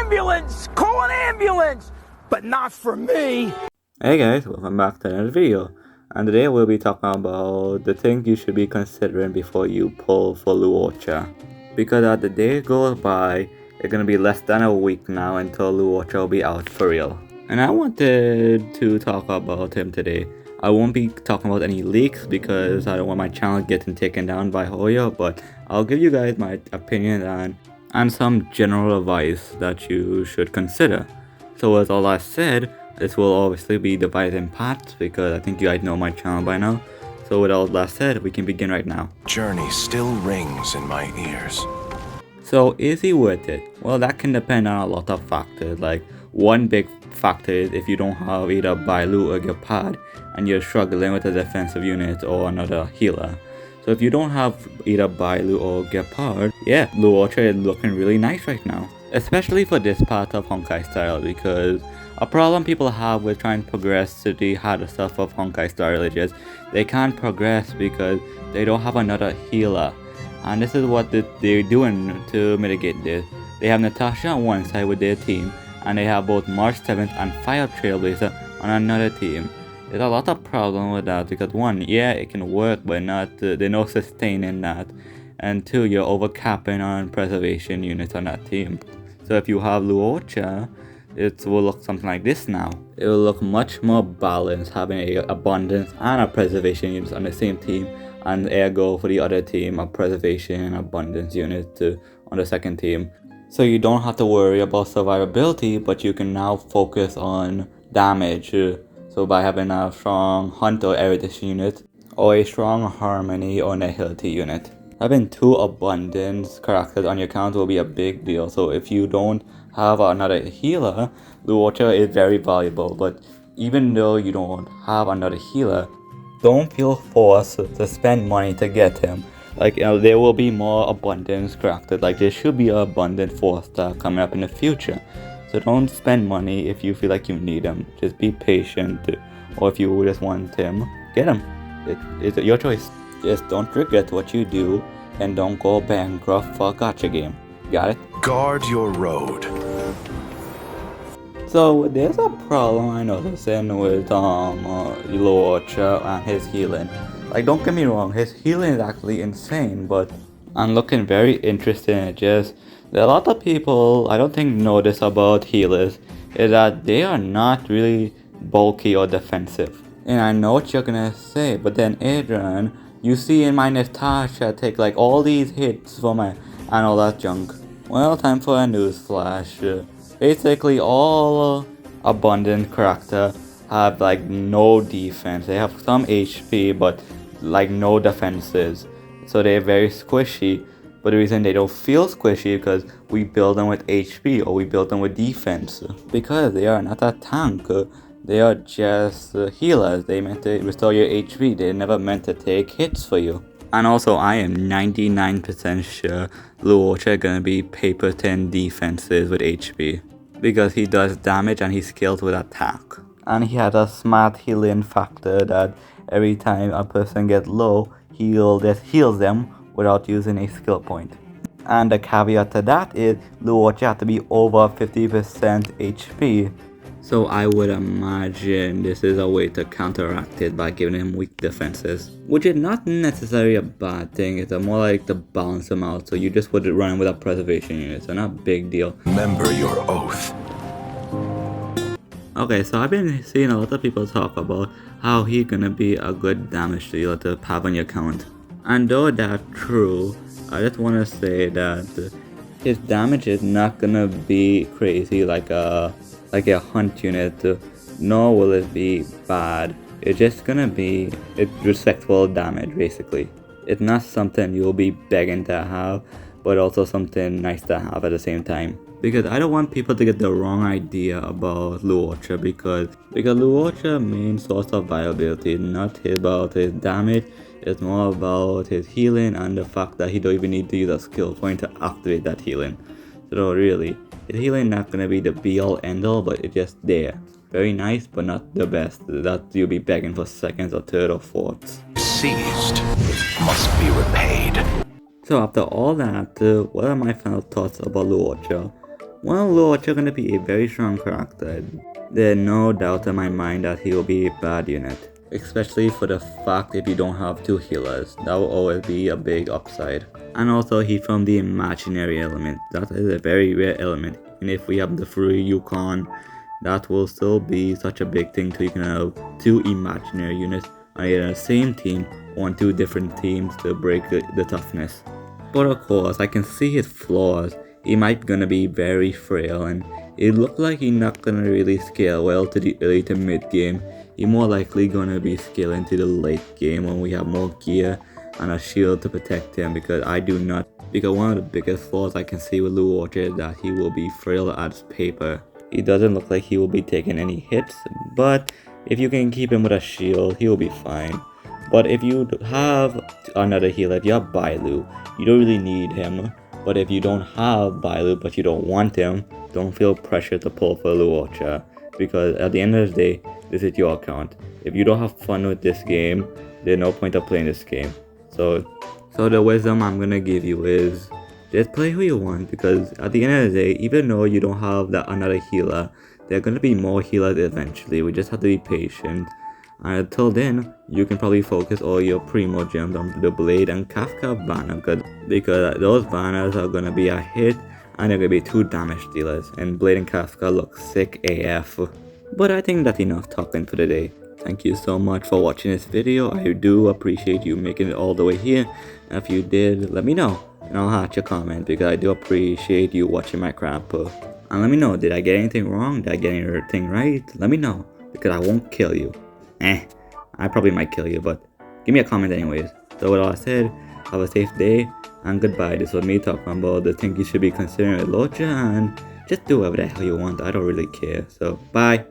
ambulance! Call an ambulance! But not for me! Hey guys, welcome back to another video. And today we'll be talking about the things you should be considering before you pull for Luocha. Because as the day goes by, it's gonna be less than a week now until Luocha will be out for real. And I wanted to talk about him today. I won't be talking about any leaks because I don't want my channel getting taken down by Hoya, but I'll give you guys my opinion and some general advice that you should consider. So as all I said, this will obviously be divided in parts because I think you guys know my channel by now. So with all that said, we can begin right now. Journey still rings in my ears. So is he worth it? Well, that can depend on a lot of factors. Like one big factor is if you don't have either Bailu or Gepard and you're struggling with a defensive unit or another healer. So if you don't have either Bailu or Gepard, yeah, Luocha is looking really nice right now. Especially for this part of Honkai Star Rail, because a problem people have with trying to progress to the harder stuff of Honkai Star Rail is just they can't progress because they don't have another healer. And this is what they're doing to mitigate this. They have Natasha on one side with their team, and they have both March 7th and Fire Trailblazer on another team. There's a lot of problem with that because one, yeah, it can work, but there's no sustaining that. And two, you're overcapping on preservation units on that team. So if you have Luocha, it will look something like this now. It will look much more balanced, having a abundance and a preservation units on the same team, and ergo for the other team, a preservation and abundance unit on the second team. So you don't have to worry about survivability, but you can now focus on damage. So by having a strong Hunt or Erudition unit, or a strong Harmony or Nihility unit. Having two abundance characters on your account will be a big deal. So if you don't have another healer, Luocha is very valuable. But even though you don't have another healer, don't feel forced to spend money to get him. Like, there will be more abundance characters. Like, there should be an abundant 4-star coming up in the future. So don't spend money if you feel like you need him. Just be patient. Or if you just want him, get him. It's your choice. Just don't regret what you do and don't go bankrupt for a gacha game. Got it? Guard your road. So there's a problem I noticed with Luocha and his healing. Like, don't get me wrong, his healing is actually insane, but I'm looking very interesting. Just there are a lot of people I don't think notice about healers is that they are not really bulky or defensive. And I know what you're gonna say, but then Adrian, you see in my Natasha take like all these hits for my and all that junk. Well, time for a news flash. Basically all abundant character have like no defense. They have some HP but like no defenses. So they're very squishy. But the reason they don't feel squishy is because we build them with HP or we build them with defense. Because they are not a tank. They are just healers. They meant to restore your HP. They're never meant to take hits for you. And also, I am 99% sure Luocha is gonna be paper thin defenses with HP. Because he does damage and he skills with attack. And he has a smart healing factor that every time a person gets low, he'll just heals them without using a skill point. And the caveat to that is Luocha has to be over 50% HP. So I would imagine this is a way to counteract it by giving him weak defenses. Which is not necessarily a bad thing, it's more like to balance him out. So you just would run with a preservation unit, so not a big deal. Remember your oath. Okay, so I've been seeing a lot of people talk about how he's gonna be a good damage dealer to have on your account. And though that's true, I just wanna say that his damage is not gonna be crazy like a hunt unit, nor will it be bad. It's just gonna be respectful damage basically. It's not something you'll be begging to have, but also something nice to have at the same time. Because I don't want people to get the wrong idea about Luocha because Luocha's main source of viability is not about his damage, it's more about his healing and the fact that he don't even need to use a skill point to activate that healing. So really, his healing not gonna be the be all end all, but it's just there. Very nice, but not the best. That you'll be begging for seconds or third or fourths. Seized must be repaid. So after all that, what are my final thoughts about Luocha? Well, Luocha gonna be a very strong character. There's no doubt in my mind that he will be a bad unit. Especially for the fact if you don't have 2 healers, that will always be a big upside. And also he's from the imaginary element, that is a very rare element, and if we have the free Yukon, that will still be such a big thing so you can have 2 imaginary units on either the same team or on 2 different teams to break the toughness. But of course I can see his flaws. He might gonna be very frail and it looked like he's not gonna really scale well to the early to mid game. He's more likely gonna be scaling to the late game when we have more gear and a shield to protect him, because one of the biggest flaws I can see with Luocha is that he will be frail as paper. He doesn't look like he will be taking any hits, but if you can keep him with a shield, he will be fine. But if you have another healer, if you have Bailu, you don't really need him. But if you don't have Bailu but you don't want him, don't feel pressure to pull for Luocha, because at the end of the day, this is your account. If you don't have fun with this game, there's no point of playing this game. So the wisdom I'm gonna give you is just play who you want, because at the end of the day, even though you don't have that another healer, there are gonna be more healers eventually. We just have to be patient. And until then, you can probably focus all your primo gems on the Blade and Kafka banner, because those banners are gonna be a hit and they're gonna be 2 damage dealers, and Blade and Kafka look sick AF. But I think that's enough talking for today. Thank you so much for watching this video. I do appreciate you making it all the way here. If you did, let me know and I'll hatch a comment, because I do appreciate you watching my crap. And let me know, did I get anything wrong? Did I get anything right? Let me know, because I won't kill you. I probably might kill you, but give me a comment anyways. So with all that said, have a safe day and goodbye. This was me talking about the things you should be considering with Luocha, and just do whatever the hell you want. I don't really care. So bye.